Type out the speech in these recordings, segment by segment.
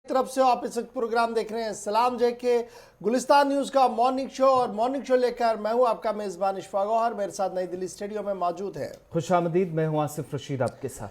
तरफ से आप इस प्रोग्राम देख रहे हैं सलाम जे के गुलिस्तान न्यूज का मॉर्निंग शो और मॉर्निंग शो लेकर मैं हूं आपका मेजबान इशफाक गौहर। मेरे साथ नई दिल्ली स्टूडियो में मौजूद है खुशामदीद, मैं हूं आसिफ रशीद आपके साथ।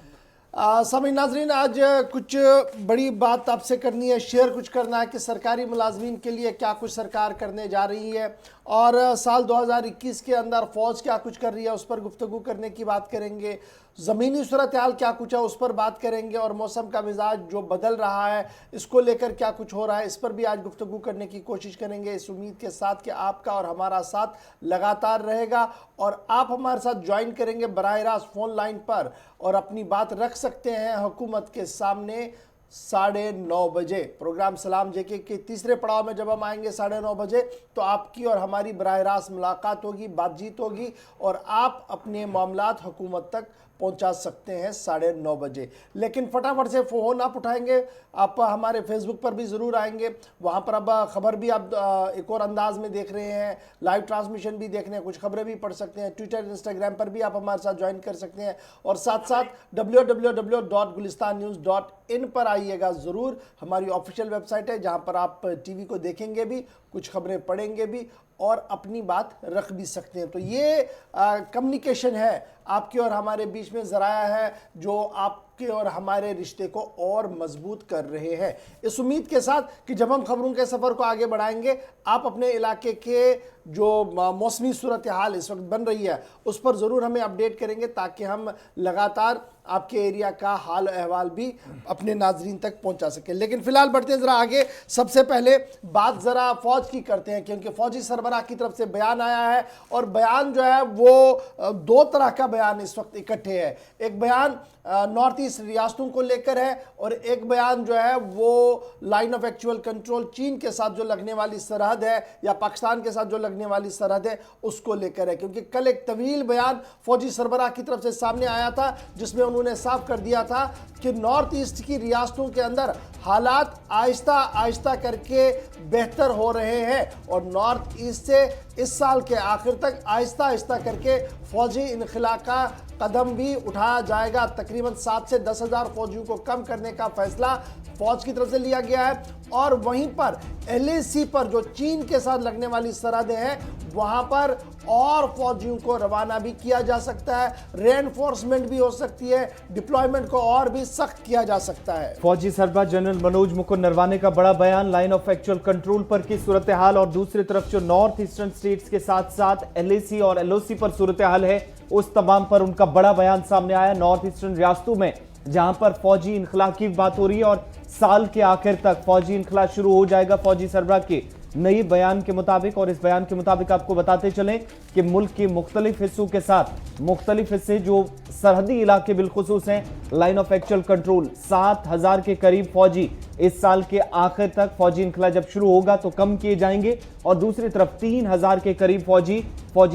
सभी नाजरीन, आज कुछ बड़ी बात आपसे करनी है, शेयर कुछ करना है कि सरकारी मुलाजमीन के लिए क्या कुछ सरकार करने जा रही है और साल 2021 के अंदर फ़ौज क्या कुछ कर रही है उस पर गुफ्तगू करने की बात करेंगे। ज़मीनी सूरत हाल क्या कुछ है उस पर बात करेंगे और मौसम का मिजाज जो बदल रहा है इसको लेकर क्या कुछ हो रहा है इस पर भी आज गुफ्तगू करने की कोशिश करेंगे, इस उम्मीद के साथ कि आपका और हमारा साथ लगातार रहेगा और आप हमारे साथ ज्वाइन करेंगे बराह रास्त फ़ोन लाइन पर और अपनी बात रख सकते हैं हुकूमत के सामने 9:30 बजे। प्रोग्राम सलाम जेके के तीसरे पड़ाव में जब हम आएंगे 9:30 बजे तो आपकी और हमारी बराह रास्त मुलाकात होगी, बातचीत होगी और आप अपने मामलात हुकूमत तक पहुंचा सकते हैं 9:30 बजे। लेकिन फटाफट से फ़ोन आप उठाएंगे, आप हमारे फेसबुक पर भी ज़रूर आएंगे, वहाँ पर अब ख़बर भी आप एक और अंदाज में देख रहे हैं, लाइव ट्रांसमिशन भी देख रहे हैं, कुछ खबरें भी पढ़ सकते हैं, ट्विटर इंस्टाग्राम पर भी आप हमारे साथ ज्वाइन कर सकते हैं और साथ साथ www.gulistannews.in पर आइएगा ज़रूर। हमारी ऑफिशियल वेबसाइट है जहाँ पर आप टीवी को देखेंगे भी, कुछ खबरें पढ़ेंगे भी और अपनी बात रख भी सकते हैं। तो ये कम्युनिकेशन है आपके और हमारे बीच में ज़राया है जो आपके और हमारे रिश्ते को और मजबूत कर रहे हैं, इस उम्मीद के साथ कि जब हम खबरों के सफ़र को आगे बढ़ाएंगे आप अपने इलाके के जो मौसमी सूरत हाल इस वक्त बन रही है उस पर ज़रूर हमें अपडेट करेंगे ताकि हम लगातार आपके एरिया का हाल अहवाल भी अपने नाजरीन तक पहुंचा सकें। लेकिन फ़िलहाल बढ़ते हैं ज़रा आगे। सबसे पहले बात ज़रा फ़ौज की करते हैं क्योंकि फ़ौजी सरबराह की तरफ से बयान आया है और बयान जो है वो दो तरह का बयान इस वक्त इकट्ठे है। एक बयान नॉर्थ ईस्ट रियासतों को लेकर है और एक बयान जो है वो लाइन ऑफ एक्चुअल कंट्रोल चीन के साथ जो लगने वाली सरहद है या पाकिस्तान के साथ जो लगने वाली सरहद है उसको लेकर है। क्योंकि कल एक तवील बयान फौजी सरबराह की तरफ से सामने आया था जिसमें उन्होंने साफ कर दिया था कि नॉर्थ ईस्ट की रियासतों के अंदर हालात आहिस्ता आहिस्ता करके बेहतर हो रहे हैं और नॉर्थ ईस्ट से इस साल के आखिर तक आहिस्ता आहिस्ता करके फौजी इनखला का कदम भी उठाया जाएगा। तकरीबन 7 से 10 हज़ार फौजियों को कम करने का फैसला फौज की तरफ से लिया गया है और वहीं पर LAC पर जो चीन के साथ लगने वाली सरहदें हैं वहां पर और फौजियों को रवाना भी किया जा सकता है, रेनफोर्समेंट भी हो सकती है, डिप्लॉयमेंट को और भी सख्त किया जा सकता है। फौजी सरबराह जनरल मनोज मुकुंद नरवाने का बड़ा बयान लाइन ऑफ एक्चुअल कंट्रोल पर की सूरत हाल और दूसरी तरफ जो नॉर्थ ईस्टर्न स्टेट्स के साथ साथ LAC और LOC पर सूरत हाल है उस तमाम पर उनका बड़ा बयान सामने आया। नॉर्थ ईस्टर्न रियासतों में जहां पर फौजी इनखला की बात हो रही है और साल के आखिर तक फौजी इनखला शुरू हो जाएगा फौजी सरबराह के नई बयान के मुताबिक। और इस बयान के मुताबिक आपको बताते चलें कि मुल्क के मुख्तलिफ हिस्सों के साथ मुख्तलिफ हिस्से जो सरहदी इलाके बिलखुसूस हैं लाइन ऑफ एक्चुअल कंट्रोल 7,000 के करीब फौजी इस साल के आखिर तक फौजी इनखला जब शुरू होगा तो कम किए जाएंगे और दूसरी तरफ 3,000 के करीब फौजी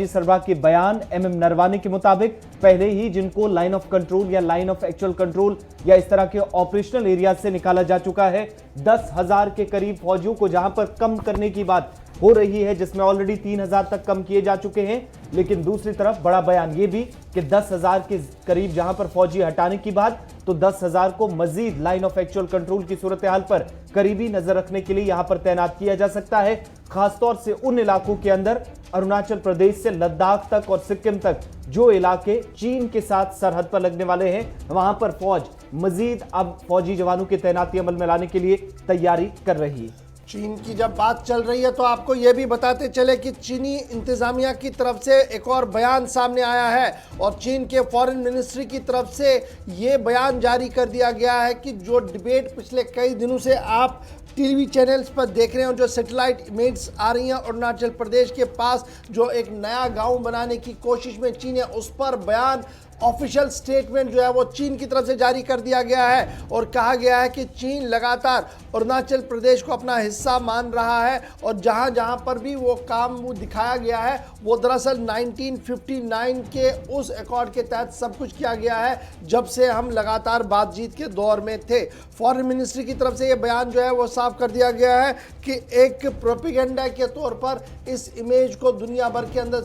सरबराह के बयान MM नरवाने के मुताबिक पहले ही जिनको लाइन ऑफ कंट्रोल या लाइन ऑफ एक्चुअल कंट्रोल या इस तरह के ऑपरेशनल एरिया से निकाला जा चुका है। 10,000 के करीब फौजियों को जहां पर कम करने की बात हो रही है जिसमें ऑलरेडी 3,000 तक कम किए जा चुके हैं, लेकिन दूसरी तरफ बड़ा बयान यह भी कि 10,000 के करीब जहां पर फौजी हटाने की बात तो 10,000 को मजीद लाइन ऑफ एक्चुअल कंट्रोल की सूरत हाल पर करीबी नजर रखने के लिए यहां पर तैनात किया जा सकता है। खासतौर से उन इलाकों के अंदर अरुणाचल प्रदेश से लद्दाख तक और सिक्किम तक जो इलाके चीन के साथ सरहद पर लगने वाले हैं वहां पर फौज मजीद अब फौजी जवानों की तैनाती अमल में लाने के लिए तैयारी कर रही है। चीन की जब बात चल रही है तो आपको यह भी बताते चले कि चीनी इंतजामिया की तरफ से एक और बयान सामने आया है और चीन के फॉरेन मिनिस्ट्री की तरफ से ये बयान जारी कर दिया गया है कि जो डिबेट पिछले कई दिनों से आप टीवी चैनल्स पर देख रहे हो, जो सैटेलाइट इमेज आ रही हैं अरुणाचल प्रदेश के पास जो एक नया गांव बनाने की कोशिश में चीन है, उस पर बयान ऑफिशियल स्टेटमेंट जो है वो चीन की तरफ से जारी कर दिया गया है और कहा गया है कि चीन लगातार अरुणाचल प्रदेश को अपना हिस्सा मान रहा है और जहां जहां पर भी वो काम वो दिखाया गया है वो दरअसल 1959 के उस अकॉर्ड के तहत सब कुछ किया गया है जब से हम लगातार बातचीत के दौर में थे। फॉरेन मिनिस्ट्री की तरफ से ये बयान जो है वो साफ कर दिया गया है कि एक प्रोपेगेंडा के तौर पर इस इमेज को दुनिया भर के अंदर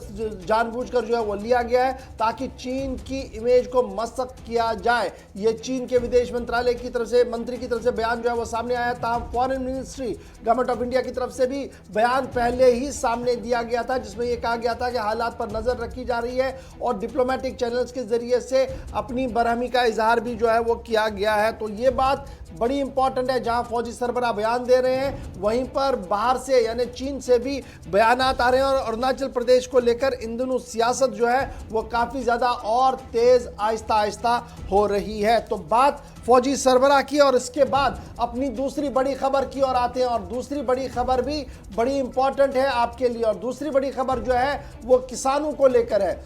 जानबूझकर जो है वो लिया गया है ताकि चीन की इमेज को मसक किया जाए। ये चीन के विदेश मंत्रालय की तरफ से मंत्री की तरफ से बयान जो है वो सामने आया था। Foreign ministry government of India की तरफ से भी बयान पहले ही सामने दिया गया था, जिसमें यह कहा गया था कि हालात पर नजर रखी जा रही है और डिप्लोमेटिक चैनल्स के जरिए से अपनी बरहमी का इजहार भी जो है वो किया गया है। तो ये बात बड़ी इंपॉर्टेंट है। जहां फौजी सरबराह बयान दे रहे हैं, वहीं पर बाहर से यानी चीन से भी बयानात आ रहे हैं और अरुणाचल प्रदेश को लेकर इन दिनों सियासत जो है वो काफी ज्यादा और तेज आहिस्ता आहिस्ता हो रही है। तो बात फौजी सरबराह की और इसके बाद अपनी दूसरी बड़ी खबर की ओर आते हैं और दूसरी बड़ी खबर भी बड़ी इंपॉर्टेंट है आपके लिए और दूसरी बड़ी खबर जो है वो किसानों को लेकर है।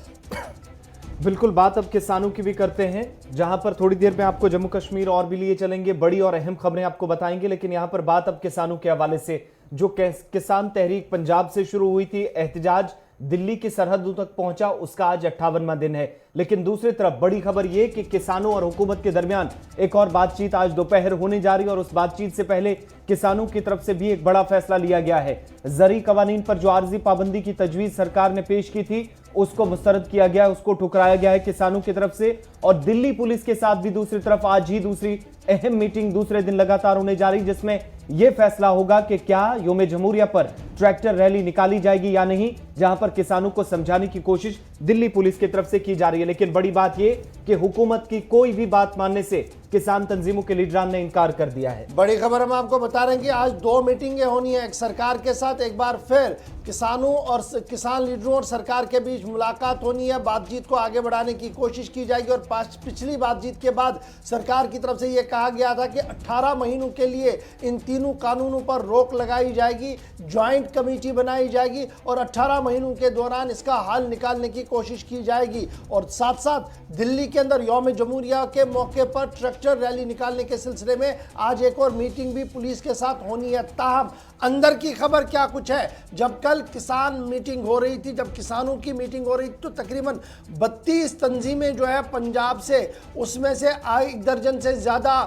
बिल्कुल, बात अब किसानों की भी करते हैं, जहां पर थोड़ी देर में आपको जम्मू कश्मीर और भी लिए चलेंगे, बड़ी और अहम खबरें आपको बताएंगे। लेकिन यहां पर बात अब किसानों के हवाले से, जो किसान तहरीक पंजाब से शुरू हुई थी, एहतजाज दिल्ली की सरहदों तक पहुंचा, उसका आज 58वां दिन है। लेकिन दूसरी तरफ बड़ी खबर यह कि किसानों और हुकूमत के दरमियान एक और बातचीत आज दोपहर होने जा रही है और उस बातचीत से पहले किसानों की तरफ से भी एक बड़ा फैसला लिया गया है। ज़री कवानीन पर जो आर्जी पाबंदी की तजवीज सरकार ने पेश की थी उसको मुस्तरद किया गया, उसको ठुकराया गया है किसानों की तरफ से। और दिल्ली पुलिस के साथ भी दूसरी तरफ आज ही दूसरी अहम मीटिंग दूसरे दिन लगातार होने जा रही, जिसमें यह फैसला होगा कि क्या योम जमहूरिया पर ट्रैक्टर रैली निकाली जाएगी या नहीं, जहां पर किसानों को समझाने की कोशिश दिल्ली पुलिस की तरफ से की जा रही है। लेकिन बड़ी बात यह कि हुकूमत की कोई भी बात मानने से किसान तंजीमों के लीडरान ने इनकार कर दिया है। बड़ी खबर हम आपको बता रहे हैं कि आज 2 मीटिंगें होनी है, एक सरकार के साथ, एक बार फिर किसानों और किसान लीडरों और सरकार के बीच मुलाकात होनी है। बातचीत को आगे बढ़ाने की कोशिश की जाएगी और पिछली बातचीत के बाद सरकार की तरफ से यह कहा गया था कि 18 महीनों के लिए इन तीनों कानूनों पर रोक लगाई जाएगी, ज्वाइंट कमेटी बनाई जाएगी और 18 महीनों के दौरान इसका हल निकालने की कोशिश की जाएगी। और साथ साथ दिल्ली के अंदर यौम जमहूरिया के मौके पर ट्रैक्टर रैली निकालने के सिलसिले में आज एक और मीटिंग भी पुलिस के साथ होनी है। ताहम अंदर की खबर क्या कुछ है, जब कल किसान मीटिंग हो रही थी, जब किसानों की मीटिंग हो रही थी, तो तकरीबन 32 तंजीमें जो है पंजाब से, उसमें से 1 दर्जन से ज़्यादा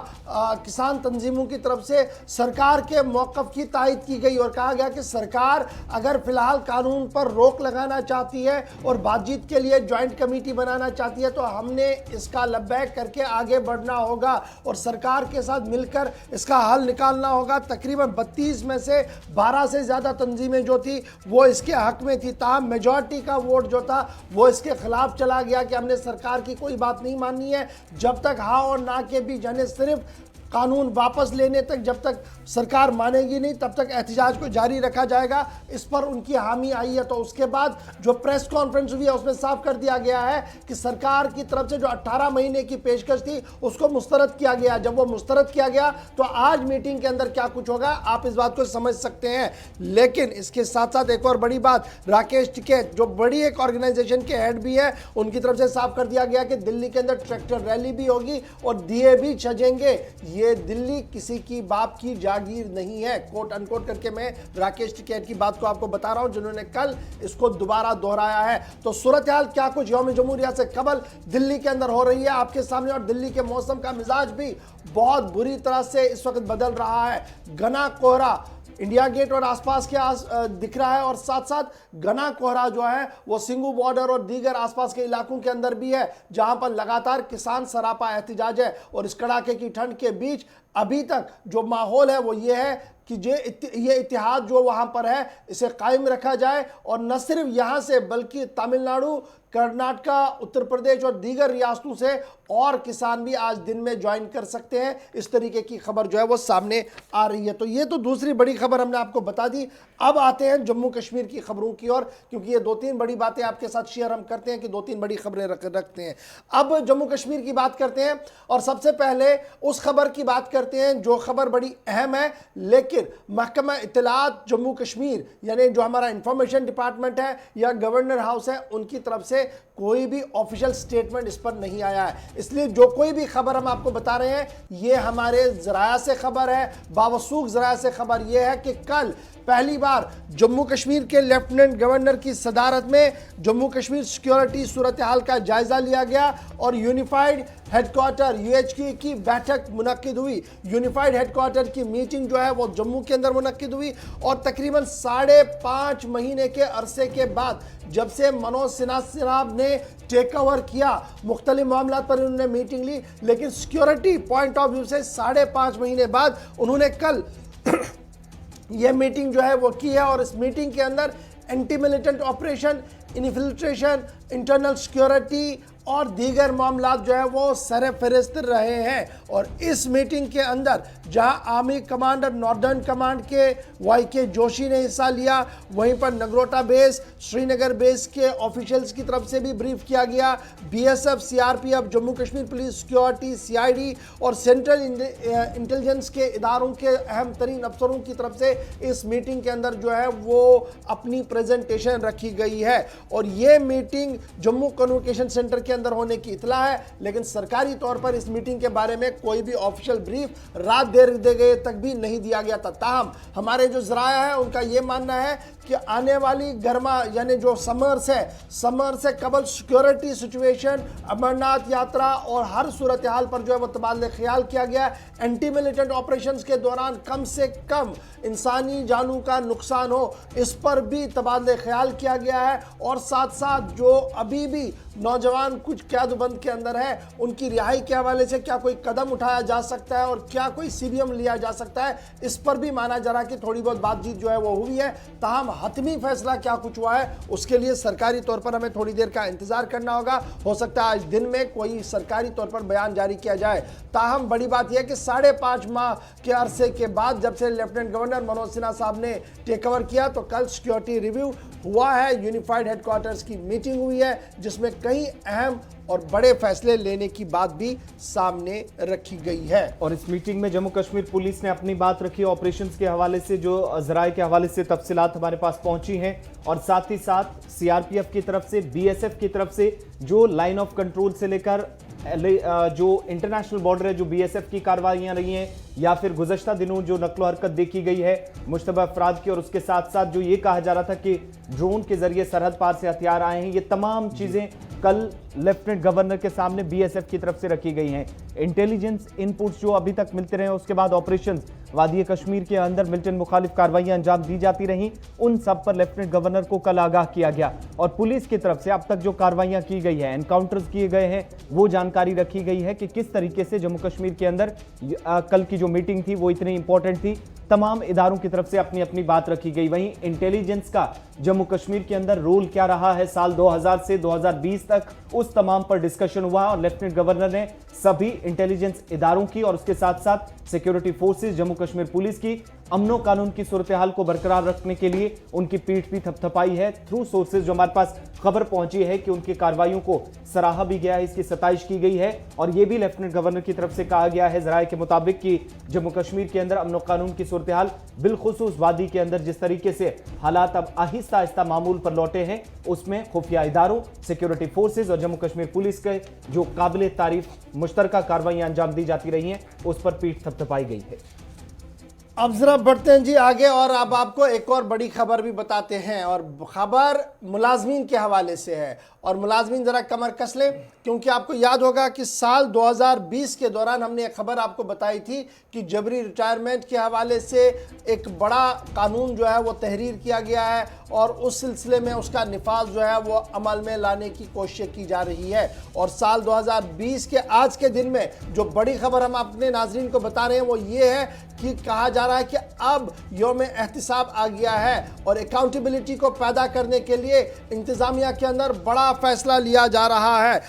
किसान तंजीमों की तरफ से सरकार के मौक़िफ़ की तायद की गई और कहा गया कि सरकार अगर फ़िलहाल कानून पर रोक लगाना चाहती है और बातचीत के लिए जॉइंट कमेटी बनाना चाहती है तो हमने इसका लब्बैक करके आगे बढ़ना होगा और सरकार के साथ मिलकर इसका हल निकालना होगा। तकरीबन 32 में से 12 से ज़्यादा तंजीमें जो थी वो इसके हक में थी, ताहम मेजॉरिटी का वोट जो था वो इसके खिलाफ चला गया कि हमने सरकार की कोई बात नहीं माननी है। जब तक हाँ और ना के बीच यानी सिर्फ कानून वापस लेने तक जब तक सरकार मानेगी नहीं तब तक एहतजाज को जारी रखा जाएगा, इस पर उनकी हामी आई है। तो उसके बाद जो प्रेस कॉन्फ्रेंस हुई है उसमें साफ कर दिया गया है कि सरकार की तरफ से जो 18 महीने की पेशकश थी उसको मुस्तरद किया गया। जब वो मुस्तरद किया गया तो आज मीटिंग के अंदर क्या कुछ होगा आप इस बात को समझ सकते हैं। लेकिन इसके साथ साथ एक और बड़ी बात, राकेश टिकैत जो बड़ी एक ऑर्गेनाइजेशन के हेड भी है, उनकी तरफ से साफ कर दिया गया कि दिल्ली के अंदर ट्रैक्टर रैली भी होगी और दिए भी सजेंगे। ये दिल्ली किसी की बाप की जागीर नहीं है, कोट अनकोट करके मैं राकेश टिकैत की बात को आपको बता रहा हूं जिन्होंने कल इसको दोबारा दोहराया है। तो सूरत हाल क्या कुछ यौम जमहूरिया से कबल दिल्ली के अंदर हो रही है आपके सामने और दिल्ली के मौसम का मिजाज भी बहुत बुरी तरह से इस वक्त बदल रहा है। घना कोहरा इंडिया गेट और आसपास के दिख रहा है और साथ साथ घना कोहरा जो है वो सिंघू बॉर्डर और दीगर आसपास के इलाकों के अंदर भी है, जहां पर लगातार किसान सरापा एहतजाज है। और इस कड़ाके की ठंड के बीच अभी तक जो माहौल है वो ये है कि ये इतिहाद जो वहां पर है इसे कायम रखा जाए और न सिर्फ यहां से बल्कि तमिलनाडु, कर्नाटका, उत्तर प्रदेश और दीगर रियासतों से और किसान भी आज दिन में ज्वाइन कर सकते हैं। इस तरीके की खबर जो है वो सामने आ रही है। तो ये तो दूसरी बड़ी खबर हमने आपको बता दी। अब आते हैं जम्मू कश्मीर की खबरों की ओर, क्योंकि ये 2-3 बड़ी बातें आपके साथ शेयर हम करते हैं कि 2-3 बड़ी खबरें रखते हैं। अब जम्मू कश्मीर की बात करते हैं और सबसे पहले उस खबर की बात करते हैं जो खबर बड़ी अहम है, लेकिन महकमा इत्तलात जम्मू कश्मीर यानी जो हमारा इंफॉर्मेशन डिपार्टमेंट है या गवर्नर हाउस है उनकी तरफ से कोई भी ऑफिशियल स्टेटमेंट इस पर नहीं आया है। इसलिए जो कोई भी खबर हम आपको बता रहे हैं ये हमारे ज़राया से खबर है, बावसूख ज़राया से खबर यह है कि कल पहली बार जम्मू कश्मीर के लेफ्टिनेंट गवर्नर की सदारत में जम्मू कश्मीर सिक्योरिटी सूरत हाल का जायजा लिया गया और यूनिफाइड हेडक्वार्टर यूएचक्यू की बैठक मुनक्किद हुई। यूनिफाइड हेडक्वार्टर की मीटिंग जो है वो जम्मू के अंदर मुनक्किद हुई और तकरीबन 5.5 महीने के अरसे के बाद जब से मनोज सिन्हा साहब ने टेक ओवर किया, मुख्तलिफ मामला पर उन्होंने मीटिंग ली, लेकिन सिक्योरिटी पॉइंट ऑफ व्यू से 5.5 महीने बाद उन्होंने कल यह मीटिंग जो है वो की है और इस मीटिंग के अंदर anti militant operation, infiltration, internal security और दीगर मामला जो है वो सर फहरिस्त रहे हैं। और इस मीटिंग के अंदर जहां आर्मी कमांडर नॉर्दर्न कमांड के YK जोशी ने हिस्सा लिया, वहीं पर नगरोटा बेस, श्रीनगर बेस के ऑफिशियल्स की तरफ से भी ब्रीफ किया गया। BSF, CRPF, Jammu Kashmir police, security, CID और सेंट्रल इंटेलिजेंस के इदारों के अहम तरीन अफसरों की तरफ से इस मीटिंग के अंदर जो है वो अपनी प्रेजेंटेशन रखी गई है। और ये मीटिंग जम्मू कम्युनिकेशन सेंटर के अंदर होने की इतला है, लेकिन सरकारी तौर पर इस मीटिंग के बारे में कोई भी ऑफिशियल ब्रीफ रात देर दे गए तक भी नहीं दिया गया था। ताहम हमारे जो जराया है उनका यह मानना है कि आने वाली गर्मा यानी जो समर्स है, समर से कबल सिक्योरिटी सिचुएशन, अमरनाथ यात्रा और हर सूरत हाल पर जो है वो तबादले ख्याल किया गया। एंटी मिलिटेंट ऑपरेशंस के दौरान कम से कम इंसानी जानों का नुकसान हो, इस पर भी तबादले ख्याल किया गया है। और साथ साथ जो अभी भी नौजवान कुछ कैदबंद के अंदर है, उनकी रिहाई के हवाले से क्या कोई कदम उठाया जा सकता है और क्या कोई CBM लिया जा सकता है, इस पर भी माना जा रहा है कि थोड़ी बहुत बातचीत जो है वो हुई है। ताहम हतमी फैसला क्या कुछ हुआ है उसके लिए सरकारी तौर पर हमें थोड़ी देर का इंतजार करना होगा। हो सकता है आज दिन में कोई सरकारी तौर पर बयान जारी किया जाए। ताहम बड़ी बात यह है कि 5.5 माह के अरसे के बाद जब से लेफ्टिनेंट गवर्नर मनोज सिन्हा साहब ने टेक ओवर किया तो कल सिक्योरिटी रिव्यू हुआ है, यूनिफाइड हेडक्वार्टर्स की मीटिंग हुई है जिसमें कई अहम और बड़े फैसले लेने की बात भी सामने रखी गई है। और इस मीटिंग में जम्मू कश्मीर पुलिस ने अपनी बात रखी, ऑपरेशंस के हवाले से जो जराये के हवाले से तफसीलात हमारे पास पहुंची हैं और साथ ही साथ CRPF की तरफ से, BSF की तरफ से जो लाइन ऑफ कंट्रोल से लेकर जो इंटरनेशनल बॉर्डर है, जो BSF की कार्रवाइयां रही हैं या फिर गुज़श्ता दिनों जो नक्लो हरकत देखी गई है मुश्तबा अफराद की, और उसके साथ साथ जो ये कहा जा रहा था कि ड्रोन के जरिए सरहद पार से हथियार आए हैं, ये तमाम चीजें कल लेफ्टिनेंट गवर्नर के सामने BSF की तरफ से रखी गई हैं। इंटेलिजेंस इनपुट्स जो अभी तक मिलते रहे, उसके बाद ऑपरेशंस वादी कश्मीर के अंदर मिलिटेंट मुखालिफ कार्रवाइयां अंजाम दी जाती रहीं, उन सब पर लेफ्टिनेंट गवर्नर को कल आगाह किया गया। और पुलिस की तरफ से अब तक जो कार्रवाइयां की गई है, एनकाउंटर्स किए गए हैं, वो जानकारी रखी गई है कि किस तरीके से जम्मू कश्मीर के अंदर कल की जो मीटिंग थी वो इतनी इंपॉर्टेंट थी। तमाम इदारों की तरफ से अपनी अपनी बात रखी गई। वहीं इंटेलिजेंस का जम्मू कश्मीर के अंदर रोल क्या रहा है साल 2000 से 2020 तक, उस तमाम पर डिस्कशन हुआ और लेफ्टिनेंट गवर्नर ने सभी इंटेलिजेंस इदारों की और उसके साथ साथ security forces, Jammu Kashmir police की अमनो कानून की सूरत हाल को बरकरार रखने के लिए उनकी पीठ भी थपथपाई है। थ्रू सोर्सेज जो हमारे पास खबर पहुंची है कि उनकी कार्रवाइयों को सराहा भी गया है, इसकी सताइश की गई है और यह भी लेफ्टिनेंट गवर्नर की तरफ से कहा गया है जराये के मुताबिक कि जम्मू कश्मीर के अंदर अमनो कानून की सूरत हाल बिलखुसूस वादी के अंदर जिस तरीके से हालात अब आहिस्ता आहिस्ता मामूल पर लौटे हैं, उसमें खुफिया इदारों, सिक्योरिटी फोर्सेज और जम्मू कश्मीर पुलिस के जो काबिल तारीफ मुश्तरका कार्रवाइयां अंजाम दी जाती रही हैं, उस पर पीठ थपथपाई गई है। अब जरा बढ़ते हैं जी आगे और अब आपको एक और बड़ी खबर भी बताते हैं और खबर मुलाजमीन के हवाले से है। और मुलाजमीन ज़रा कमर कस लें क्योंकि आपको याद होगा कि साल 2020 के दौरान हमने एक खबर आपको बताई थी कि जबरी रिटायरमेंट के हवाले से एक बड़ा कानून जो है वो तहरीर किया गया है और उस सिलसिले में उसका निफाज जो है वो अमल में लाने की कोशिश की जा रही है। और साल 2020 के आज के दिन में जो बड़ी खबर हम अपने नाजरीन को बता रहे हैं वो ये है कि कहा जा रहा है कि अब यौम एहतिसाब आ गया है और अकाउंटेबिलिटी को पैदा करने के लिए इंतज़ामिया के अंदर बड़ा फैसला लिया जा रहा है।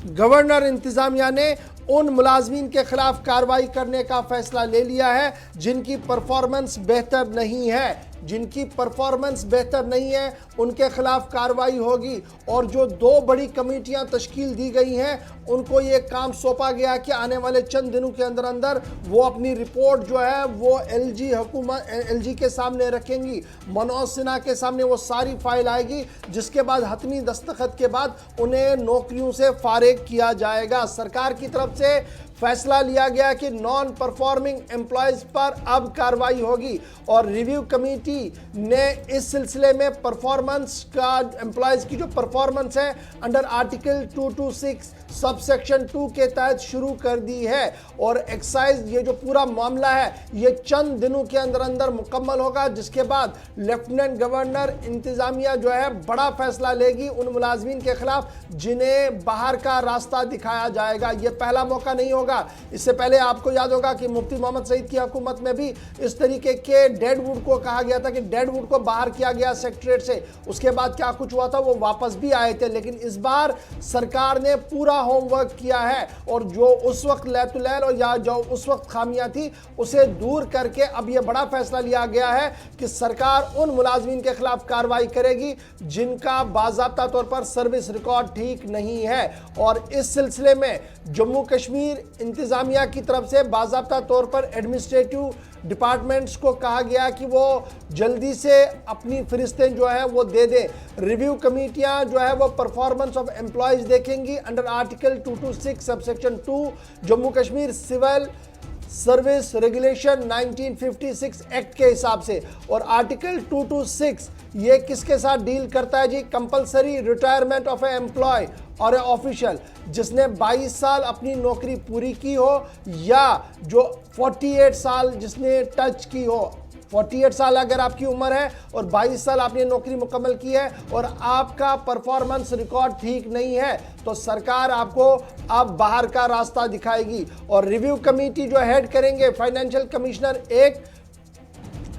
गवर्नर इंतज़ामिया ने उन मुलाजमीन के खिलाफ कार्रवाई करने का फैसला ले लिया है जिनकी परफॉर्मेंस बेहतर नहीं है, जिनकी परफॉर्मेंस बेहतर नहीं है उनके खिलाफ कार्रवाई होगी। और जो दो बड़ी कमेटियां तश्कील दी गई हैं उनको ये काम सौंपा गया कि आने वाले चंद दिनों के अंदर अंदर वो अपनी रिपोर्ट जो है वो LG के सामने रखेंगी, मनोज सिन्हा के सामने वो सारी फाइल आएगी, जिसके बाद हतमी दस्तखत के बाद उन्हें नौकरियों से फारिग किया जाएगा। सरकार की तरफ से फैसला लिया गया कि नॉन परफॉर्मिंग एम्प्लॉयज पर अब कार्रवाई होगी और रिव्यू कमेटी ने इस सिलसिले में परफॉर्मेंस का एम्प्लॉयज की जो परफॉर्मेंस है अंडर आर्टिकल 226 सबसेक्शन 2 के तहत शुरू कर दी है। और एक्साइज ये जो पूरा मामला है ये चंद दिनों के अंदर अंदर मुकम्मल होगा, जिसके बाद लेफ्टिनेंट गवर्नर इंतजामिया जो है बड़ा फैसला लेगी उन मुलाजमीन के खिलाफ जिन्हें बाहर का रास्ता दिखाया जाएगा। ये पहला मौका नहीं होगा। इससे पहले आपको याद होगा कि मुफ्ती मोहम्मद सईद की हुकूमत में भी इस तरीके के डेडवुड को कहा गया था कि डेडवुड को बाहर किया गया सेक्रेटरीट से, उसके बाद क्या कुछ हुआ था वो वापस भी आए थे। लेकिन इस बार सरकार ने पूरा होमवर्क किया है और जो उस वक्त लैतुलैल और या जो उस वक्त खामियां थी उसे दूर करके अब यह बड़ा फैसला लिया गया है कि सरकार उन मुलाजमीन के खिलाफ कार्रवाई करेगी जिनका बाज़ाब्ता तौर पर सर्विस रिकॉर्ड ठीक नहीं है। और इस सिलसिले में जम्मू कश्मीर इंतजामिया की तरफ से बाज़ाब्ता तौर पर एडमिनिस्ट्रेटिव डिपार्टमेंट्स को कहा गया कि वो जल्दी से अपनी फरिश्तें जो है वो दे दें। रिव्यू कमेटियां जो है वो परफॉर्मेंस ऑफ एम्प्लॉयज देखेंगी under article 226 subsection 2 Jammu Kashmir civil service regulation 1956 act के हिसाब से। और आर्टिकल 226 ये किसके साथ डील करता है जी? Compulsory retirement of a employee और ए ऑफिशियल जिसने 22 साल अपनी नौकरी पूरी की हो या जो 48 साल जिसने टच की हो। 48 साल अगर आपकी उम्र है और 22 साल आपने नौकरी मुकम्मल की है और आपका परफॉर्मेंस रिकॉर्ड ठीक नहीं है तो सरकार आपको अब बाहर का रास्ता दिखाएगी। और रिव्यू कमेटी जो हेड करेंगे फाइनेंशियल कमिश्नर एक,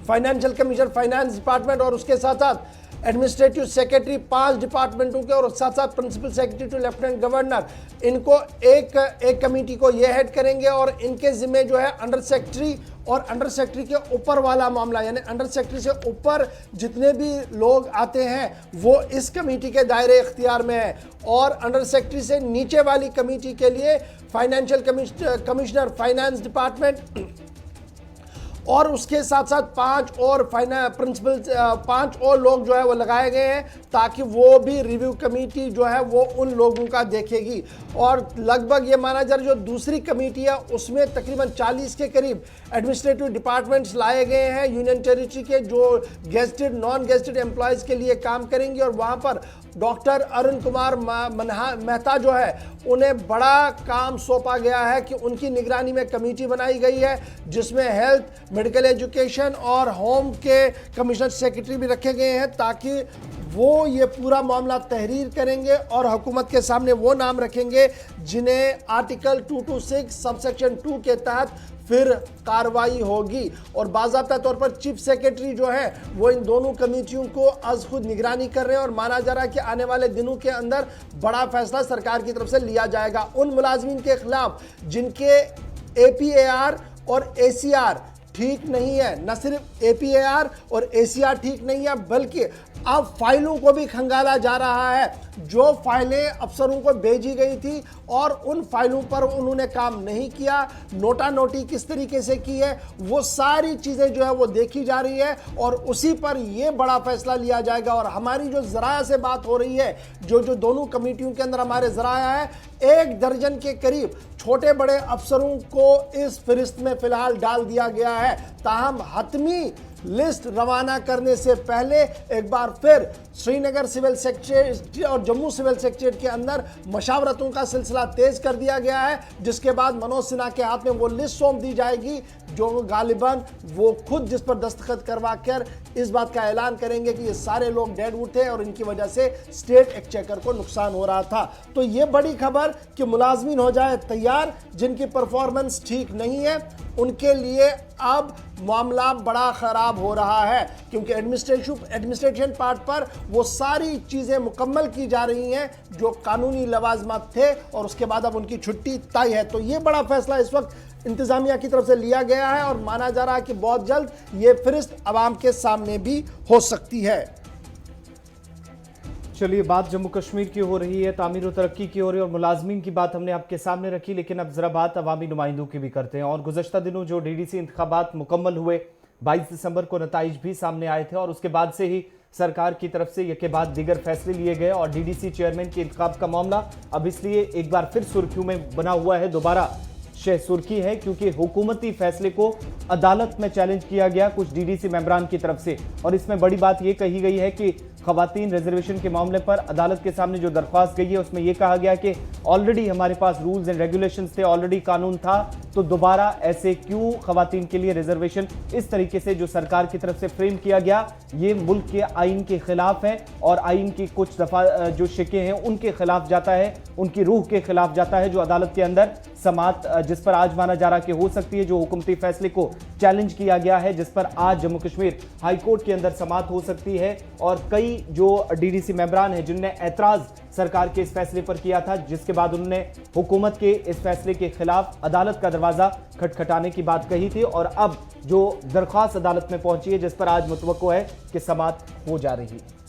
फाइनेंशियल कमिश्नर फाइनेंस डिपार्टमेंट और उसके साथ साथ एडमिनिस्ट्रेटिव सेक्रेटरी 5 डिपार्टमेंटों के और साथ साथ principal secretary to lieutenant governor, इनको एक कमेटी को ये हेड करेंगे और इनके जिम्मे जो है अंडर सेक्रेटरी और अंडर सेक्रेटरी के ऊपर वाला मामला, यानी अंडर सेक्रेटरी से ऊपर जितने भी लोग आते हैं वो इस कमेटी के दायरे इख्तियार में है। और अंडर सेक्रेटरी से नीचे वाली कमेटी के लिए फाइनेंशियल कमिश्नर फाइनेंस डिपार्टमेंट और उसके साथ साथ 5 और प्रिंसिपल 5 और लोग जो है वो लगाए गए हैं ताकि वो भी रिव्यू कमेटी जो है वो उन लोगों का देखेगी। और लगभग ये माना जा रहा है जो दूसरी कमेटी है उसमें तकरीबन 40 के करीब एडमिनिस्ट्रेटिव डिपार्टमेंट्स लाए गए हैं यूनियन टेरिटरी के जो गेस्टेड नॉन गेस्टेड एम्प्लॉयज़ के लिए काम करेंगे। और वहाँ पर डॉक्टर अरुण कुमार मेहता जो है उन्हें बड़ा काम सौंपा गया है कि उनकी निगरानी में कमेटी बनाई गई है जिसमें हेल्थ, मेडिकल एजुकेशन और होम के कमिश्नर सेक्रेटरी भी रखे गए हैं ताकि वो ये पूरा मामला तहरीर करेंगे और हुकूमत के सामने वो नाम रखेंगे जिन्हें आर्टिकल 226 सबसेक्शन 2 के तहत फिर कार्रवाई होगी। और बाज़ाब्ता तौर पर चीफ सेक्रेटरी जो है वो इन दोनों कमेटियों को आज खुद निगरानी कर रहे हैं और माना जा रहा है कि आने वाले दिनों के अंदर बड़ा फैसला सरकार की तरफ से लिया जाएगा उन मुलाजमीन के खिलाफ जिनके APAR और ACR ठीक नहीं है। न सिर्फ APAR और ACR ठीक नहीं है बल्कि अब फाइलों को भी खंगाला जा रहा है जो फाइलें अफसरों को भेजी गई थी और उन फाइलों पर उन्होंने काम नहीं किया, नोटा नोटी किस तरीके से की है वो सारी चीज़ें जो है वो देखी जा रही है और उसी पर ये बड़ा फैसला लिया जाएगा। और हमारी जो ज़राया से बात हो रही है जो दोनों कमेटियों के अंदर हमारे ज़राया है 1 दर्जन के करीब छोटे बड़े अफसरों को इस फहरिस्त में फ़िलहाल डाल दिया गया है। ताहम हतमी लिस्ट रवाना करने से पहले एक बार फिर श्रीनगर सिविल सेक्रेटरी और जम्मू सिविल सेक्रेटरी के अंदर मशावरतों का सिलसिला तेज कर दिया गया है जिसके बाद मनोज सिन्हा के हाथ में वो लिस्ट सौंप दी जाएगी जो गालिबन वो खुद जिस पर दस्तखत करवा कर इस बात का ऐलान करेंगे कि ये सारे लोग डेडवुड थे और इनकी वजह से स्टेट एक्सचेकर को नुकसान हो रहा था। तो ये बड़ी खबर कि मुलाजमीन हो जाए तैयार जिनकी परफॉर्मेंस ठीक नहीं है उनके लिए अब मामला बड़ा ख़राब हो रहा है क्योंकि एडमिनिस्ट्रेशन पार्ट पर वो सारी चीज़ें मुकम्मल की जा रही हैं जो कानूनी लवाजमात थे और उसके बाद अब उनकी छुट्टी तय है। तो ये बड़ा फैसला इस वक्त इंतज़ामिया की तरफ से लिया गया है और माना जा रहा है कि बहुत जल्द ये फहरिस्त आवाम के सामने भी हो सकती है। चलिए, बात जम्मू कश्मीर की हो रही है, तामीर और तरक्की की हो रही है और मुलाजमीन की बात हमने आपके सामने रखी, लेकिन अब जरा बात अवामी नुमाइंदों की भी करते हैं। और गुज़श्ता दिनों जो DDC इंतखाबात मुकम्मल हुए 22 दिसंबर को नताइज भी सामने आए थे और उसके बाद से ही सरकार की तरफ से के बाद दीगर फैसले लिए गए और DDC चेयरमैन के इंतखाब का मामला अब इसलिए एक बार फिर सुर्खियों में बना हुआ है। दोबारा शह सुर्खी है, क्योंकि हुकूमती फैसले को अदालत में चैलेंज किया गया कुछ डीडीसी मेंबरान की तरफ से। और इसमें बड़ी बात यह कही गई है कि खवातीन रिजर्वेशन के मामले पर अदालत के सामने जो दरख्वास्त गई है उसमें यह कहा गया कि ऑलरेडी हमारे पास रूल्स एंड रेगुलेशंस थे, ऑलरेडी कानून था, तो दोबारा ऐसे क्यों खवातीन के लिए रिजर्वेशन इस तरीके से जो सरकार की तरफ से फ्रेम किया गया, ये मुल्क के आइन के खिलाफ है और आइन की कुछ दफा जो शिके हैं उनके खिलाफ जाता है, उनकी रूह के खिलाफ जाता है, जो अदालत के अंदर समात जिस पर आज माना जा रहा कि हो सकती है, जो हुकूमती फैसले को चैलेंज किया गया है, जिस पर आज जम्मू कश्मीर हाई कोर्ट के अंदर समात हो सकती है। और कई जो डीडीसी मेंबरान हैं जिनने ऐतराज सरकार के इस फैसले पर किया था, जिसके बाद उन्होंने हुकूमत के इस फैसले के खिलाफ अदालत का दरवाजा खटखटाने की बात कही थी। और अब जो दरख्वास्त अदालत में पहुंची है जिस पर आज मुतवक्को है कि समात हो जा रही है।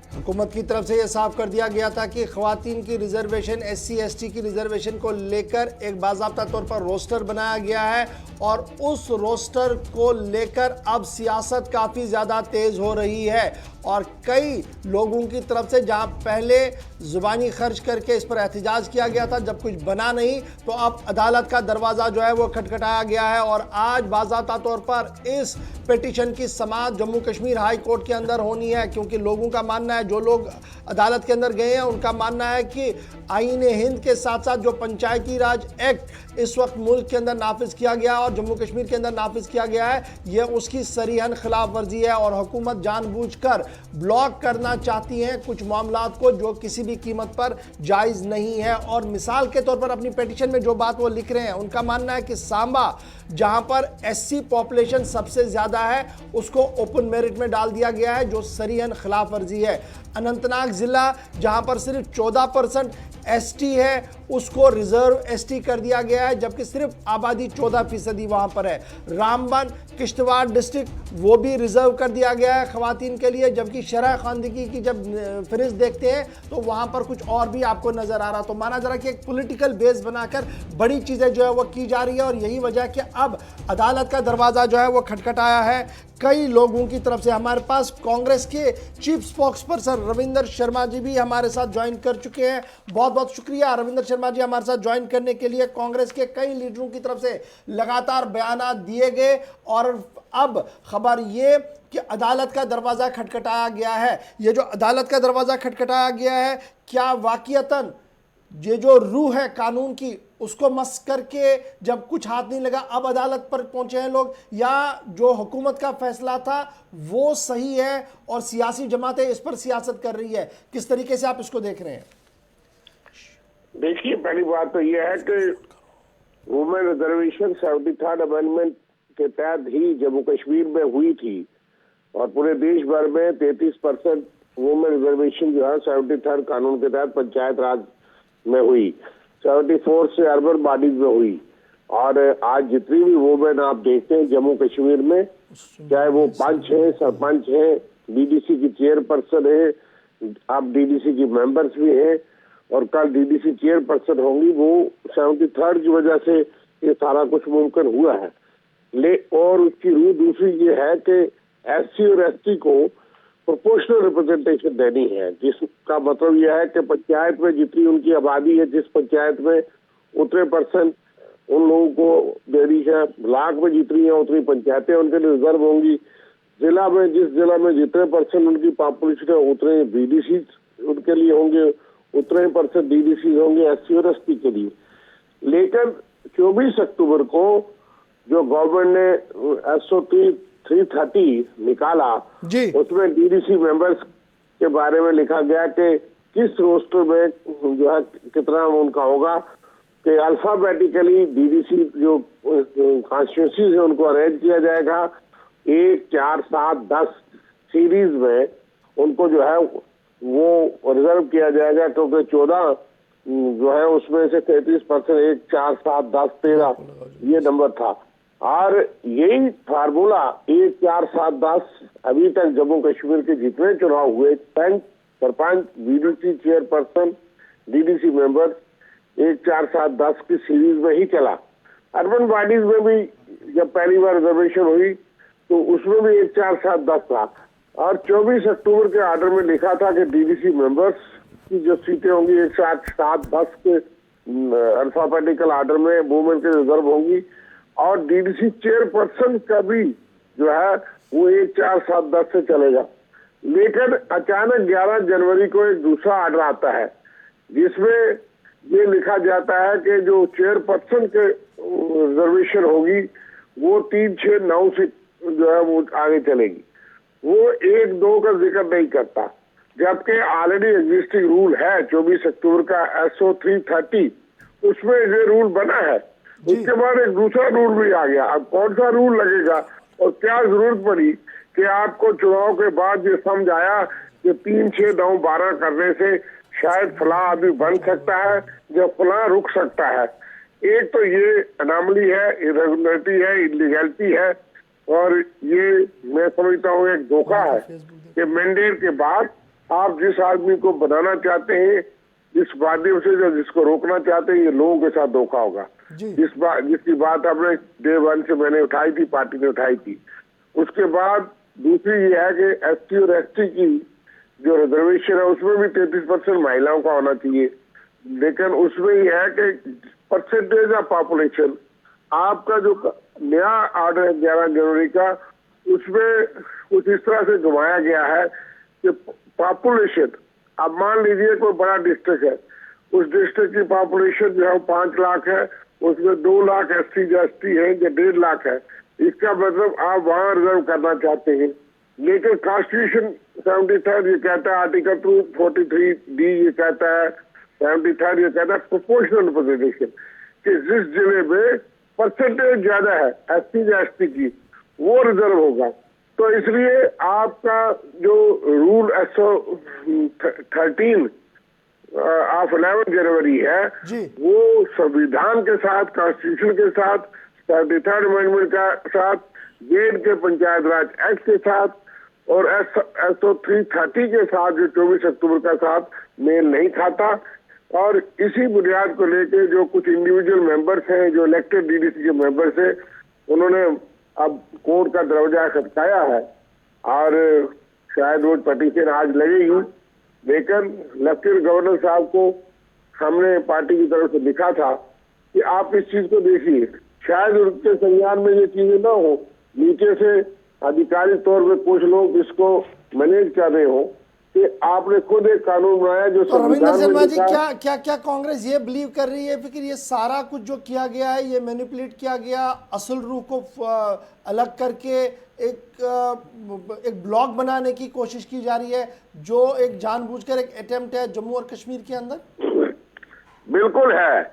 हुकूमत की तरफ से यह साफ कर दिया गया था कि खवातीन की रिजर्वेशन, SC ST की रिजर्वेशन को लेकर एक बाज़ाब्ता तौर पर रोस्टर बनाया गया है और उस रोस्टर को लेकर अब सियासत काफ़ी ज़्यादा तेज़ हो रही है। और कई लोगों की तरफ से जहां पहले ज़ुबानी खर्च करके इस पर एहतजाज किया गया था, जब कुछ बना नहीं तो अब अदालत का दरवाज़ा जो है वो खटखटाया गया है और आज बाज़ाब्ता तौर पर इस पिटीशन की समाअत जम्मू कश्मीर हाई कोर्ट के अंदर होनी है। क्योंकि लोगों का मानना है, जो लोग अदालत के अंदर गए हैं उनका मानना है कि आईन हिंद के साथ साथ जो पंचायती राज एक्ट इस वक्त मुल्क के अंदर नाफिज किया गया और जम्मू कश्मीर के अंदर नाफिज किया गया है, यह उसकी सरीहन खिलाफ वर्जी है और हुकूमत जानबूझकर ब्लॉक करना चाहती है कुछ मामलात को जो किसी भी कीमत पर जायज़ नहीं है। और मिसाल के तौर पर अपनी पिटीशन में जो बात वो लिख रहे हैं, उनका मानना है कि सांबा जहां पर SC पॉपुलेशन सबसे ज़्यादा है उसको ओपन मेरिट में डाल दिया गया है, जो सरीहन खिलाफ वर्जी है। अनंतनाग ज़िला जहां पर सिर्फ 14% ST है उसको रिजर्व ST कर दिया गया है, जबकि सिर्फ आबादी 14% वहां पर है। रामबन किश्तवाड़ डिस्ट्रिक्ट वो भी रिजर्व कर दिया गया है खवातीन के लिए, जबकि शरह खानदगी की जब फहरिस्त देखते हैं तो वहां पर कुछ और भी आपको नजर आ रहा। तो माना जा रहा कि एक पॉलिटिकल बेस बनाकर बड़ी चीजें जो है वो की जा रही है और यही वजह है कि अब अदालत का दरवाजा जो है वो खटखटाया है कई लोगों की तरफ से। हमारे पास कांग्रेस के chief spokesperson Ravinder Sharma ji भी हमारे साथ ज्वाइन कर चुके हैं। बहुत बहुत शुक्रिया रविंदर शर्मा जी हमारे साथ ज्वाइन करने के लिए। कांग्रेस के कई लीडरों की तरफ से लगातार बयान दिए गए और अब खबर ये कि अदालत का दरवाज़ा खटखटाया गया है। ये जो अदालत का दरवाज़ा खटखटाया गया है, क्या वाकईतन ये जो रूह है कानून की उसको मस करके जब कुछ हाथ नहीं लगा अब अदालत पर पहुंचे हैं लोग, या जो हुकूमत का फैसला था वो सही है और सियासी जमातें इस पर सियासत कर रही है? किस तरीके से आप इसको देख रहे हैं? देखिए, पहली बात तो यह है कि वुमेन रिजर्वेशन 73rd अमेंडमेंट के तहत ही जम्मू कश्मीर में हुई थी और पूरे देश भर में 33% वुमेन रिजर्वेशन जो है 73rd कानून के तहत पंचायत राज में हुई, 74 से अर्बन बॉडीज में हुई। और आज जितनी भी वुमेन आप देखते हैं जम्मू कश्मीर में, चाहे वो पंच है, सरपंच है, DDC की चेयरपर्सन है, अब DDC की मेंबर्स भी हैं और कल DDC चेयरपर्सन होंगी, वो 73rd की वजह से ये सारा कुछ मुमकिन हुआ है। और उसकी रूह दूसरी ये है कि SC और ST को प्रोपोर्शनल रिप्रेजेंटेशन देनी है, जिसका मतलब यह है कि पंचायत में जितनी उनकी आबादी है, जिस पंचायत में उतने परसेंट उन लोगों को देनी है। ब्लॉक में जितनी है उतनी पंचायतें उनके लिए रिजर्व होंगी। जिला में जिस जिला में जितने परसेंट उनकी पॉपुलेशन है उतने DDC उनके लिए होंगे, उतने परसेंट DDC होंगे SC और ST के लिए। लेकिन 24 अक्टूबर को जो गवर्नमेंट ने SOT 330 निकाला उसमें DDC मेंबर्स के बारे में लिखा गया कि किस रोस्टर में जो है कितना उनका होगा, कि अल्फाबेटिकली DDC जो कॉन्स्टिट्यूंसीज है उनको अरेंज किया जाएगा 1, 4, 7, 10 सीरीज में उनको जो है वो रिजर्व किया जाएगा, क्योंकि 14 जो है उसमें से 33% 1, 4, 7, 10, 13 ये नंबर था। और यही फार्मूला 1, 4, 7, 10 अभी तक जम्मू कश्मीर के जितने चुनाव हुए, panch, sarpanch, DDC chairperson, DDC member 1, 4, 7, 10 की सीरीज में ही चला। अर्बन बॉडीज में भी जब पहली बार रिजर्वेशन हुई तो उसमें भी 1, 4, 7, 10 था और 24 अक्टूबर के ऑर्डर में लिखा था कि DDC मेंबर्स की जो सीटें होंगी 1, 4, 7, 10 के अल्फाबेटिकल आर्डर में वुमेन के रिजर्व होंगी। और डीडीसी चेयरपर्सन का भी जो है वो 1, 4, 7, 10 से चलेगा। लेकिन अचानक 11 जनवरी को एक दूसरा आर्डर आता है जिसमें ये लिखा जाता है कि जो चेयरपर्सन के रिजर्वेशन होगी वो 3, 6, 9 से जो है वो आगे चलेगी। वो 1, 2 का जिक्र नहीं करता, जबकि ऑलरेडी एग्जिस्टिंग रूल है 24 अक्टूबर का SO 330, उसमें ये रूल बना है। उसके बाद एक दूसरा रूल भी आ गया। अब कौन सा रूल लगेगा और क्या जरूरत पड़ी कि आपको चुनाव के बाद ये समझ आया कि 3, 6, 9, 12 करने से शायद फला अभी बन सकता है या फला रुक सकता है। एक तो ये अनामली है, इरेगुलरिटी है, इलीगलिटी है, और ये मैं समझता हूँ एक धोखा है कि मैंडेट के बाद आप जिस आदमी को बनाना चाहते हैं, जिस माध्यम से जो जिसको रोकना चाहते हैं, ये लोगों के साथ धोखा होगा। जिसकी बात आपने डे 1 से मैंने उठाई थी, पार्टी ने उठाई थी। उसके बाद दूसरी ये है कि ST और ST की जो रिजर्वेशन है उसमें भी 33% महिलाओं का होना चाहिए। लेकिन उसमें यह है कि परसेंटेज ऑफ पॉपुलेशन, आपका जो नया ऑर्डर है 11 जनवरी का, उसमें कुछ इस तरह से घुमाया गया है कि पॉपुलेशन, अब मान लीजिए कोई बड़ा डिस्ट्रिक्ट है, उस डिस्ट्रिक्ट की पॉपुलेशन जो है 5 लाख है, उसमें 2 लाख SC है या 1.5 लाख है। इसका मतलब आप वहां रिजर्व करना चाहते हैं। लेकिन कॉन्स्टिट्यूशन 73 ये कहता है, आर्टिकल 243D ये कहता है, 73 ये कहता है प्रोपोर्शनल रिप्रेजेंटेशन, कि जिस जिले में परसेंटेज ज्यादा है SC या ST की वो रिजर्व होगा। तो इसलिए आपका जो रूल SO 13 ऑफ 11 जनवरी है वो संविधान के साथ, कॉन्स्टिट्यूशन के साथ, 73rd अमेंडमेंट का साथ, गेट के पंचायत राज एक्ट के साथ और SO 330 के साथ जो 24 अक्टूबर का साथ मेल नहीं खाता। और इसी बुनियाद को लेके जो कुछ इंडिविजुअल मेंबर्स हैं, जो इलेक्टेड डीडीसी के मेंबर्स हैं, उन्होंने अब कोर्ट का दरवाजा खटकाया है और शायद वो पटिशन आज लगेगी। लेकिन लेफ्टिनेंट गवर्नर साहब को हमने पार्टी की तरफ से लिखा था कि आप इस चीज को देखिए, शायद उनके संज्ञान में ये चीजें ना हो, नीचे से आधिकारिक तौर पे कुछ लोग इसको मैनेज कर रहे हो कि आपने खुद एक कानून बनाया जो रविंद्र शर्मा जी, क्या कांग्रेस ये बिलीव कर रही है फिर ये सारा कुछ जो किया गया है, ये मैनिपुलेट किया गया, असल रूह को अलग करके एक ब्लॉक बनाने की कोशिश की जा रही है, जो एक जानबूझकर एक अटेम्प्ट है जम्मू और कश्मीर के अंदर? बिल्कुल है,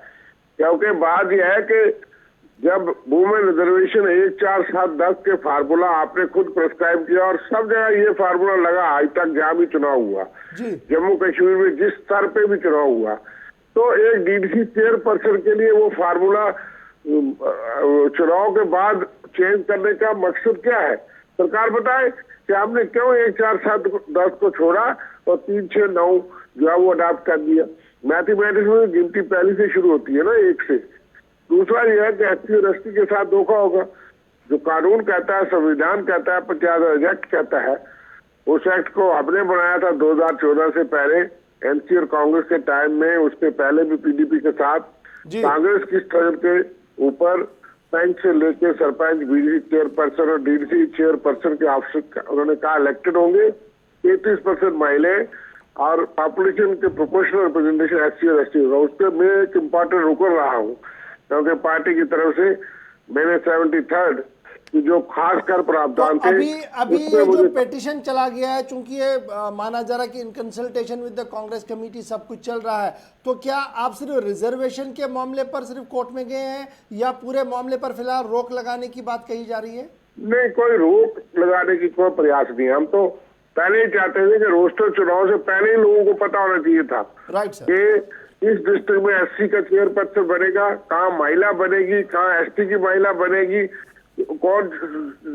क्योंकि बात यह है कि जब वुमेन रिजर्वेशन 1, 4, 7, 10 के फार्मूला आपने खुद प्रिस्क्राइब किया और सब जगह ये फार्मूला लगा, आज तक जहाँ भी चुनाव हुआ, जम्मू कश्मीर में जिस स्तर पे भी चुनाव हुआ, तो एक डीडीसी चेयरपर्सन के लिए वो फार्मूला चुनाव के बाद चेंज करने का मकसद क्या है? सरकार बताए कि आपने क्यों 1, 4, 7, 10 को छोड़ा और 3, 6, 9 जो है वो अडॉप्ट कर दिया। मैथमेटिक्स में गिनती पहले से शुरू होती है ना, 1 से। दूसरा यह है कि SC और ST के साथ धोखा होगा। जो कानून कहता है, संविधान कहता है, 50 एक्ट कहता है, उस एक्ट को हमने बनाया था 2014 से पहले, NC और कांग्रेस के टाइम में, उसके पहले भी PDP के साथ। कांग्रेस की स्तर के ऊपर पंच से लेकर सरपंच, BDC चेयरपर्सन और DDC चेयरपर्सन के ऑफिसर उन्होंने कहा इलेक्टेड होंगे, 33% महिलाएं और पॉपुलेशन के प्रोपोर्शनल रिप्रेजेंटेशन SC और ST होगा। उस पर मैं एक इम्पोर्टेंट रुक रहा हूँ, क्योंकि पार्टी की तरफ से मैंने 73rd जो खास कर प्रावधान थे, अभी ये जो पेटिशन चला गया है, चूंकि ये माना जा रहा है कि in consultation with the Congress committee सब कुछ चल रहा है, तो क्या आप सिर्फ रिजर्वेशन के मामले पर सिर्फ कोर्ट में गए हैं या पूरे मामले पर फिलहाल रोक लगाने की बात कही जा रही है? नहीं, कोई रोक लगाने की कोई प्रयास नहीं। हम तो पहले ही चाहते थे कि रोस्टर चुनाव से पहले ही लोगों को पता होना चाहिए था कि इस डिस्ट्रिक्ट में SC का चेयरपर्सन बनेगा, कहाँ महिला बनेगी, कहाँ ST की महिला बनेगी, कौन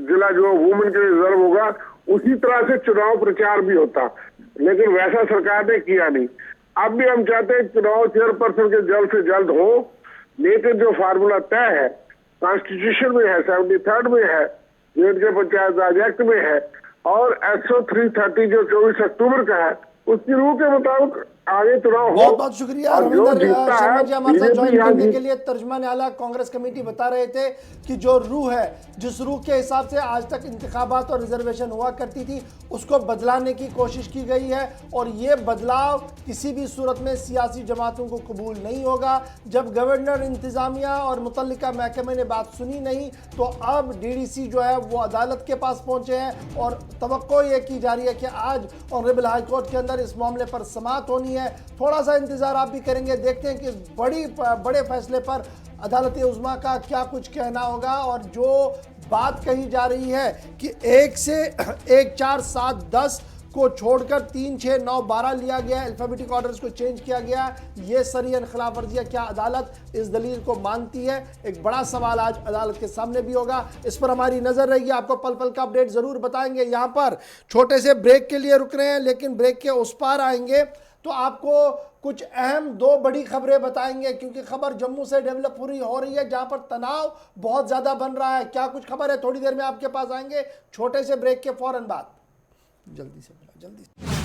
जिला जो वुमेन के रिजर्व होगा। उसी तरह से चुनाव प्रचार भी होता, लेकिन वैसा सरकार ने किया नहीं। अब भी हम चाहते हैं चुनाव चेयरपर्सन के जल्द से जल्द हो, लेकिन जो फार्मूला तय है कॉन्स्टिट्यूशन में है, 73rd में है, गेट के पंचायत राज एक्ट में है और SO 330 जो 24 अक्टूबर का है, उसकी रूह के मुताबिक आगे चुनाव हो। बहुत बहुत शुक्रिया और जो रविंदर जीतता शर्मा है जी हमारे साथ बीजेपी ज्वाइन यहाँ करने जीत। के लिए। तर्जुमान आला कांग्रेस कमेटी बता रहे थे कि जो रूह है, जिस रूह के हिसाब से आज तक इंतखाबात और रिजर्वेशन हुआ करती थी, उसको बदलाने की कोशिश की गई है और ये बदलाव किसी भी सूरत में सियासी जमातों को कबूल नहीं होगा। जब गवर्नर, इंतजामिया और मुतल्लिका महकमे ने बात सुनी नहीं तो अब डीडीसी जो है वो अदालत के पास पहुंचे हैं और तवक्को ये की जा रही है कि आज ऑनरेबल हाई कोर्ट के अंदर इस मामले पर समाअत होनी है। थोड़ा सा इंतजार आप भी करेंगे, देखते हैं कि इस बड़े फैसले पर अदालत उज़्मा का क्या कुछ कहना होगा। और जो बात कही जा रही है कि 1 से 1, 4, 7, 10 को छोड़कर 3, 6, 9, 12 लिया गया, अल्फाबेटिक ऑर्डर्स को चेंज किया गया, ये सरियन खिलाफ वर्जी है। क्या अदालत इस दलील को मानती है? एक बड़ा सवाल आज अदालत के सामने भी होगा। इस पर हमारी नजर रहेगी, आपको पल पल का अपडेट जरूर बताएंगे। यहाँ पर छोटे से ब्रेक के लिए रुक रहे हैं, लेकिन ब्रेक के उस पार आएंगे तो आपको कुछ अहम 2 बड़ी खबरें बताएंगे, क्योंकि खबर जम्मू से डेवलप पूरी हो रही है जहां पर तनाव बहुत ज्यादा बन रहा है। क्या कुछ खबर है, थोड़ी देर में आपके पास आएंगे छोटे से ब्रेक के फौरन बाद। जल्दी से